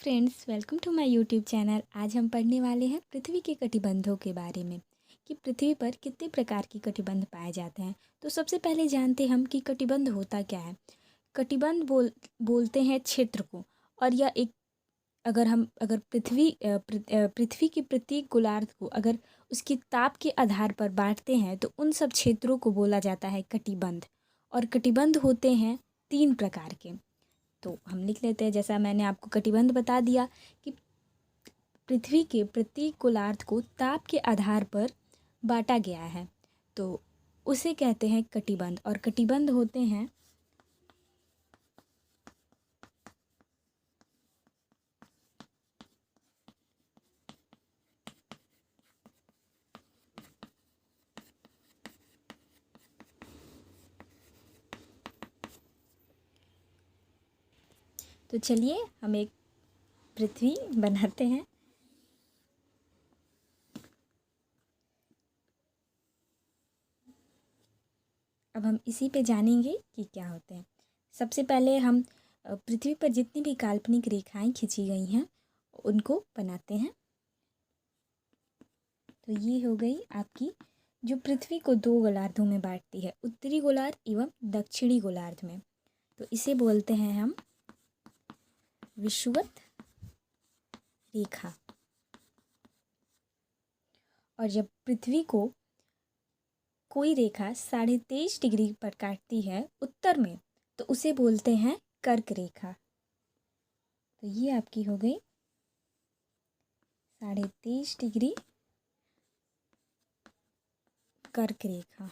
Friends, welcome to my YouTube channel. आज हम पढ़ने वाले हैं पृथ्वी के कटिबंधों के बारे में कि पृथ्वी पर कितने प्रकार के कटिबंध पाए जाते हैं। तो सबसे पहले जानते हम कि कटिबंध होता क्या है। कटिबंध बोलते हैं क्षेत्र को, और यह एक अगर पृथ्वी के प्रत्येक गोलार्ध को अगर उसके ताप के आधार पर बांटते हैं तो उन सब क्षेत्रों को बोला जाता है कटिबंध। और कटिबंध होते हैं 3 प्रकार के। तो हम लिख लेते हैं, जैसा मैंने आपको कटिबंध बता दिया कि पृथ्वी के प्रत्येक गोलार्ध को ताप के आधार पर बांटा गया है, तो उसे कहते हैं कटिबंध। और कटिबंध होते हैं तो चलिए हम एक पृथ्वी बनाते हैं। अब हम इसी पे जानेंगे कि क्या होते हैं। सबसे पहले हम पृथ्वी पर जितनी भी काल्पनिक रेखाएं खींची गई हैं उनको बनाते हैं। तो ये हो गई आपकी जो पृथ्वी को 2 गोलार्धों में बांटती है, उत्तरी गोलार्ध एवं दक्षिणी गोलार्ध में। तो इसे बोलते हैं हम विषुवत रेखा। और जब पृथ्वी को कोई रेखा 23.5 डिग्री पर काटती है उत्तर में, तो उसे बोलते हैं कर्क रेखा। तो ये आपकी हो गई 23.5 डिग्री कर्क रेखा।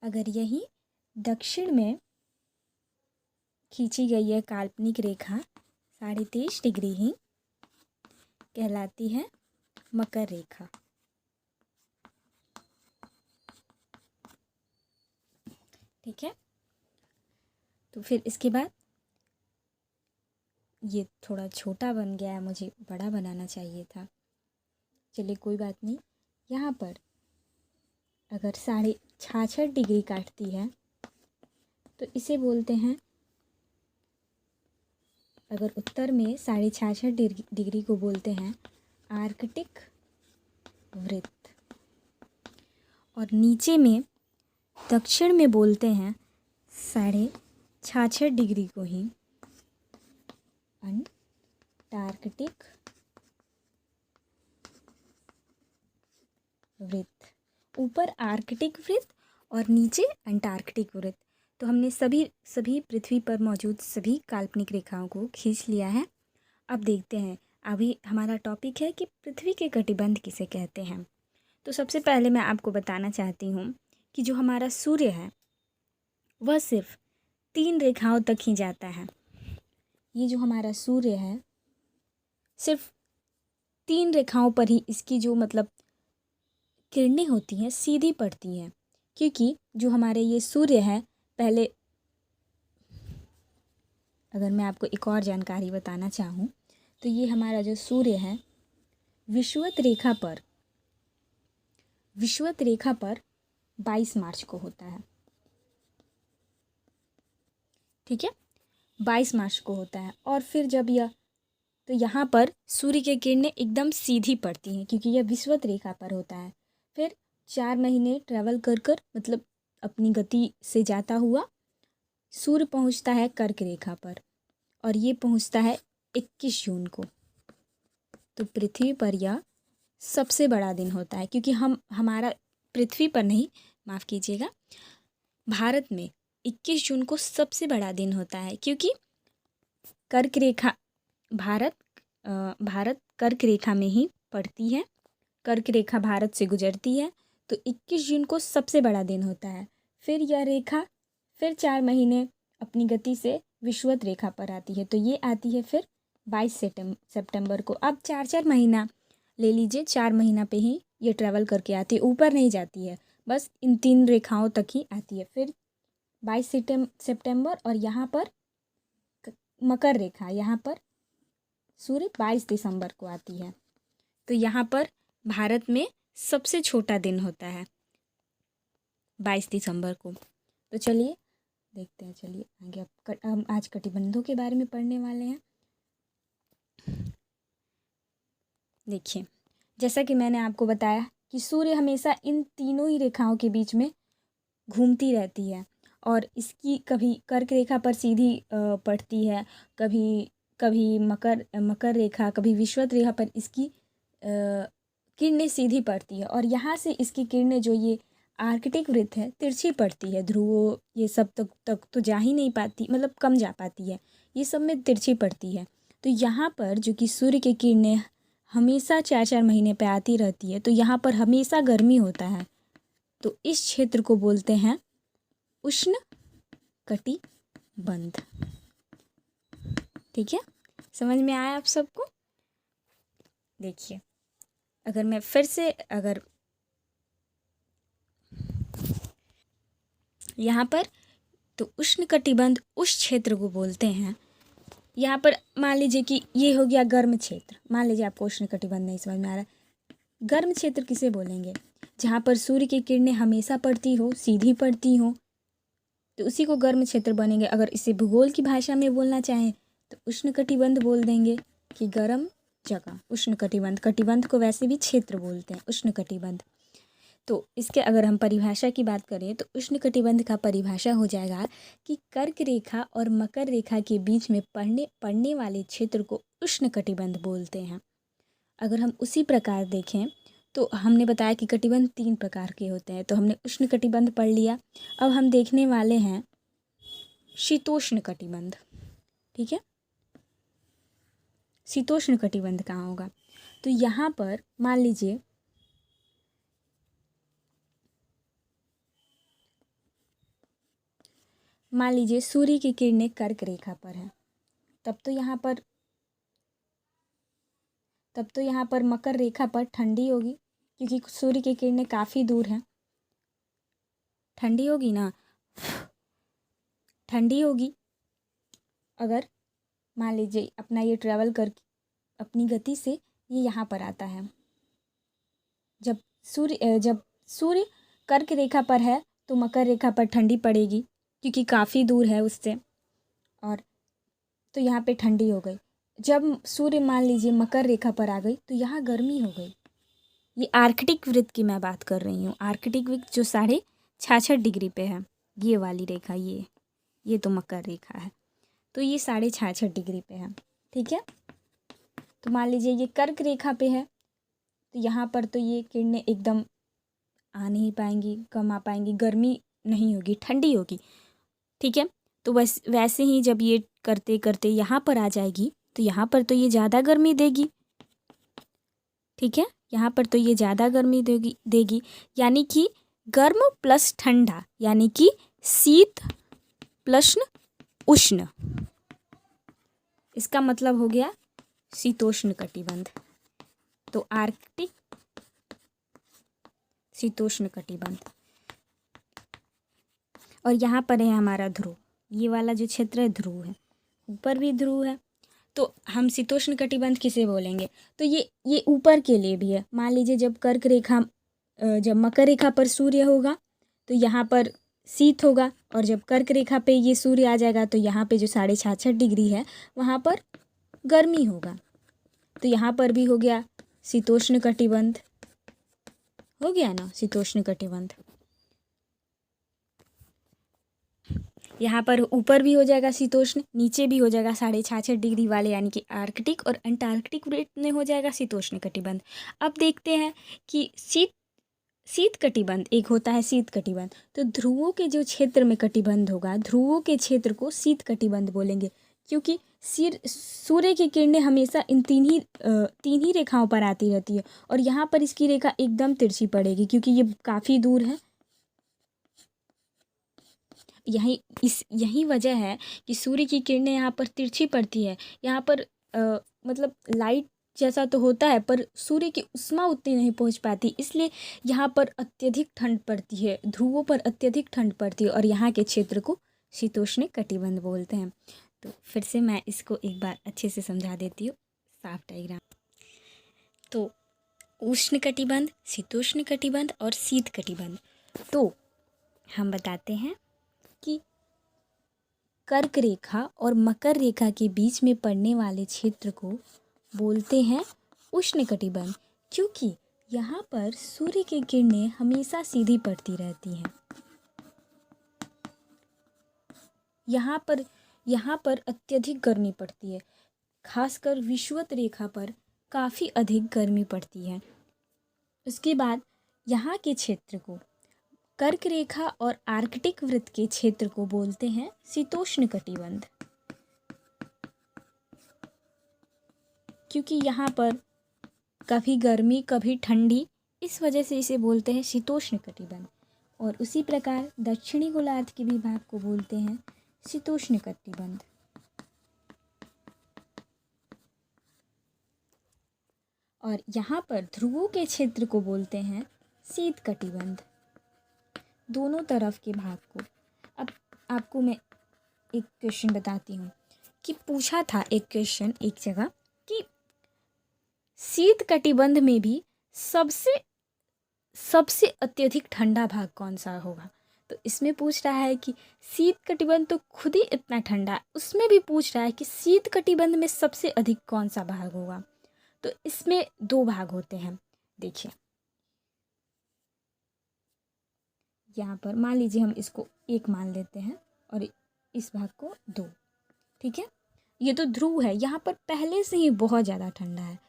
अगर यही दक्षिण में खींची गई है काल्पनिक रेखा 23.5 डिग्री ही कहलाती है मकर रेखा। ठीक है, तो फिर इसके बाद ये थोड़ा छोटा बन गया है, मुझे बड़ा बनाना चाहिए था। चलिए कोई बात नहीं। यहाँ पर अगर 66.5 डिग्री काटती है तो इसे बोलते हैं, अगर उत्तर में 66.5 डिग्री को बोलते हैं आर्कटिक वृत्त, और नीचे में दक्षिण में बोलते हैं 66.5 डिग्री को ही अंटार्कटिक वृत्त। ऊपर आर्कटिक वृत्त और नीचे अंटार्कटिक वृत्त। तो हमने सभी पृथ्वी पर मौजूद सभी काल्पनिक रेखाओं को खींच लिया है। अब देखते हैं, अभी हमारा टॉपिक है कि पृथ्वी के कटिबंध किसे कहते हैं। तो सबसे पहले मैं आपको बताना चाहती हूँ कि जो हमारा सूर्य है वह सिर्फ 3 रेखाओं तक ही जाता है। ये जो हमारा सूर्य है सिर्फ 3 रेखाओं पर ही इसकी जो किरणें होती हैं सीधी पड़ती हैं, क्योंकि जो हमारे ये सूर्य है, पहले अगर मैं आपको एक और जानकारी बताना चाहूँ तो ये हमारा जो सूर्य है विषुवत रेखा पर 22 मार्च को होता है। ठीक है, 22 मार्च को होता है। और फिर जब तो यहाँ पर सूर्य की किरणें एकदम सीधी पड़ती हैं क्योंकि यह विषुवत रेखा पर होता है। फिर 4 महीने ट्रैवल कर अपनी गति से जाता हुआ सूर्य पहुँचता है कर्क रेखा पर, और ये पहुँचता है 21 जून को। तो पृथ्वी पर यह सबसे बड़ा दिन होता है, क्योंकि हमारा पृथ्वी पर नहीं, माफ़ कीजिएगा, भारत में 21 जून को सबसे बड़ा दिन होता है, क्योंकि कर्क रेखा भारत कर्क रेखा में ही पड़ती है। कर्क रेखा भारत से गुजरती है, तो 21 जून को सबसे बड़ा दिन होता है। फिर यह रेखा फिर 4 महीने अपनी गति से विषुवत रेखा पर आती है, तो ये आती है फिर 22 सितंबर को। अब 4 महीना ले लीजिए, 4 महीना पे ही ये ट्रैवल करके आती है, ऊपर नहीं जाती है, बस इन 3 रेखाओं तक ही आती है। फिर 22 सितंबर, और यहाँ पर मकर रेखा, यहाँ पर सूर्य 22 दिसंबर को आती है। तो यहाँ पर भारत में सबसे छोटा दिन होता है 22 दिसंबर को। तो चलिए देखते हैं, चलिए आगे। अब हम आज कटिबंधों के बारे में पढ़ने वाले हैं। देखिए, जैसा कि मैंने आपको बताया कि सूर्य हमेशा इन तीनों ही रेखाओं के बीच में घूमती रहती है और इसकी कभी कर्क रेखा पर सीधी पड़ती है, कभी कभी मकर रेखा, कभी विषुवत रेखा पर इसकी किरणें सीधी पड़ती है और यहाँ से इसकी किरणें जो ये आर्कटिक वृत्त है तिरछी पड़ती है। ध्रुवों ये सब तक तो जा ही नहीं पाती, मतलब कम जा पाती है, ये सब में तिरछी पड़ती है। तो यहाँ पर जो कि सूर्य की किरणें हमेशा 4-4 महीने पे आती रहती है, तो यहाँ पर हमेशा गर्मी होता है। तो इस क्षेत्र को बोलते हैं उष्ण कटिबंध। ठीक है, समझ में आया आप सबको? देखिए, अगर मैं फिर से यहाँ पर, तो उष्ण कटिबंध उस क्षेत्र को बोलते हैं। यहाँ पर मान लीजिए कि ये हो गया गर्म क्षेत्र। मान लीजिए आपको उष्ण कटिबंध नहीं समझ में आ रहा, गर्म क्षेत्र किसे बोलेंगे? जहाँ पर सूर्य की किरणें हमेशा पड़ती हो, सीधी पड़ती हो, तो उसी को गर्म क्षेत्र बनेंगे। अगर इसे भूगोल की भाषा में बोलना चाहें तो उष्ण कटिबंध बोल देंगे कि गर्म जगह। उष्ण कटिबंध, कटिबंध को वैसे भी क्षेत्र बोलते हैं, उष्ण कटिबंध। तो इसके अगर हम परिभाषा की बात करें तो उष्ण कटिबंध का परिभाषा हो जाएगा कि कर्क रेखा और मकर रेखा के बीच में पड़ने वाले क्षेत्र को उष्ण कटिबंध बोलते हैं। अगर हम उसी प्रकार देखें तो हमने बताया कि कटिबंध 3 प्रकार के होते हैं, तो हमने उष्ण कटिबंध पढ़ लिया। अब हम देखने वाले हैं शीतोष्ण कटिबंध। ठीक है, शीतोष्ण कटिबंध कहाँ होगा? तो यहाँ पर मान लीजिए सूर्य की किरणें कर्क रेखा पर है, तब तो यहाँ पर मकर रेखा पर ठंडी होगी, क्योंकि सूर्य की किरणें काफ़ी दूर हैं। ठंडी होगी ना, ठंडी होगी। अगर मान लीजिए अपना ये ट्रैवल कर अपनी गति से ये यहाँ पर आता है, जब सूर्य कर्क रेखा पर है तो मकर रेखा पर ठंडी पड़ेगी, क्योंकि काफ़ी दूर है उससे, और तो यहाँ पे ठंडी हो गई। जब सूर्य मान लीजिए मकर रेखा पर आ गई तो यहाँ गर्मी हो गई। ये आर्कटिक वृत्त की मैं बात कर रही हूँ। आर्कटिक वृत्त जो 66.5 डिग्री पे है, ये वाली रेखा, ये तो मकर रेखा है, तो ये 66.5 डिग्री पे है। ठीक है, तो मान लीजिए ये कर्क रेखा पे है, तो यहाँ पर तो ये किरणें एकदम आ नहीं पाएंगी, कम आ पाएंगी, गर्मी नहीं होगी, ठंडी होगी। ठीक है, तो बस वैसे ही जब ये करते करते यहाँ पर आ जाएगी तो यहाँ पर तो ये ज़्यादा गर्मी देगी। ठीक है, यहाँ पर तो ये ज़्यादा गर्मी देगी, यानी कि गर्म प्लस ठंडा, यानी कि शीत प्लस उष्ण, इसका मतलब हो गया शीतोष्ण कटिबंध। तो आर्कटिक शीतोष्ण कटिबंध। और यहाँ पर है हमारा ध्रुव, ये वाला जो क्षेत्र है ध्रुव है, ऊपर भी ध्रुव है। तो हम शीतोष्ण कटिबंध किसे बोलेंगे? तो ये ऊपर के लिए भी है। मान लीजिए जब मकर रेखा पर सूर्य होगा तो यहाँ पर शीत होगा, और जब कर्क रेखा पे ये सूर्य आ जाएगा तो यहाँ पे जो 66.5 डिग्री है वहाँ पर गर्मी होगा। तो यहाँ पर भी हो गया शीतोष्ण कटिबंध, हो गया ना शीतोष्ण कटिबंध। यहाँ पर ऊपर भी हो जाएगा शीतोष्ण, नीचे भी हो जाएगा 66.5 डिग्री वाले, यानी कि आर्कटिक और अंटार्कटिक वृत्त में हो जाएगा शीतोष्ण कटिबंध। अब देखते हैं कि शीत कटिबंध एक होता है, शीत कटिबंध। तो ध्रुवों के जो क्षेत्र में कटिबंध होगा, ध्रुवों के क्षेत्र को शीत कटिबंध बोलेंगे, क्योंकि सूर्य की किरणें हमेशा इन तीन ही रेखाओं पर आती रहती है, और यहाँ पर इसकी रेखा एकदम तिरछी पड़ेगी, क्योंकि ये काफ़ी दूर है। यही वजह है कि सूर्य की किरणें यहाँ पर तिरछी पड़ती है। यहाँ पर मतलब लाइट जैसा तो होता है, पर सूर्य की उष्मा उतनी नहीं पहुँच पाती, इसलिए यहाँ पर अत्यधिक ठंड पड़ती है, ध्रुवों पर अत्यधिक ठंड पड़ती है, और यहाँ के क्षेत्र को शीतोष्ण कटिबंध बोलते हैं। तो फिर से मैं इसको एक बार अच्छे से समझा देती हूँ, साफ डायग्राम। तो उष्ण कटिबंध, शीतोष्ण कटिबंध और शीत कटिबंध। तो हम बताते हैं कि कर्क रेखा और मकर रेखा के बीच में पड़ने वाले क्षेत्र को बोलते हैं उष्णकटिबंध, क्योंकि यहाँ पर सूर्य की किरणें हमेशा सीधी पड़ती रहती हैं। यहाँ पर अत्यधिक गर्मी पड़ती है, खासकर विषुवत रेखा पर काफ़ी अधिक गर्मी पड़ती है। उसके बाद यहाँ के क्षेत्र को, कर्क रेखा और आर्कटिक वृत्त के क्षेत्र को बोलते हैं शीतोष्ण कटिबंध, क्योंकि यहाँ पर कभी गर्मी कभी ठंडी, इस वजह से इसे बोलते हैं शीतोष्ण कटिबंध। और उसी प्रकार दक्षिणी गोलार्ध के भी भाग को बोलते हैं शीतोष्ण कटिबंध। और यहाँ पर ध्रुवों के क्षेत्र को बोलते हैं शीत कटिबंध, दोनों तरफ के भाग को। अब आपको मैं एक क्वेश्चन बताती हूँ कि पूछा था एक क्वेश्चन एक जगह कि शीत कटिबंध में भी सबसे अत्यधिक ठंडा भाग कौन सा होगा। तो इसमें पूछ रहा है कि शीत कटिबंध तो खुद ही इतना ठंडा है, उसमें भी पूछ रहा है कि शीत कटिबंध में सबसे अधिक कौन सा भाग होगा। तो इसमें दो भाग होते हैं। देखिए यहाँ पर मान लीजिए हम इसको 1 मान लेते हैं और इस भाग को 2, ठीक है। ये तो ध्रुव है, यहाँ पर पहले से ही बहुत ज़्यादा ठंडा है।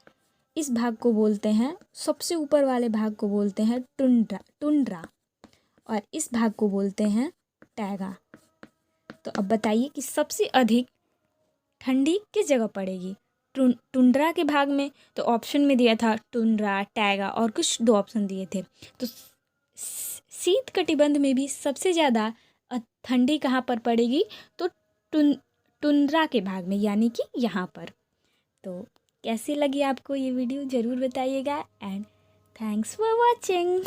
इस भाग को बोलते हैं, सबसे ऊपर वाले भाग को बोलते हैं टुंड्रा और इस भाग को बोलते हैं टैगा। तो अब बताइए कि सबसे अधिक ठंडी किस जगह पड़ेगी। टुंड्रा के भाग में तो ऑप्शन में दिया था टुंड्रा, टैगा और कुछ 2 ऑप्शन दिए थे। तो शीत कटिबंध में भी सबसे ज़्यादा ठंडी कहाँ पर पड़ेगी, तो टुंड्रा के भाग में, यानी कि यहाँ पर। तो कैसी लगी आपको ये वीडियो ज़रूर बताइएगा एंड थैंक्स फॉर वॉचिंग।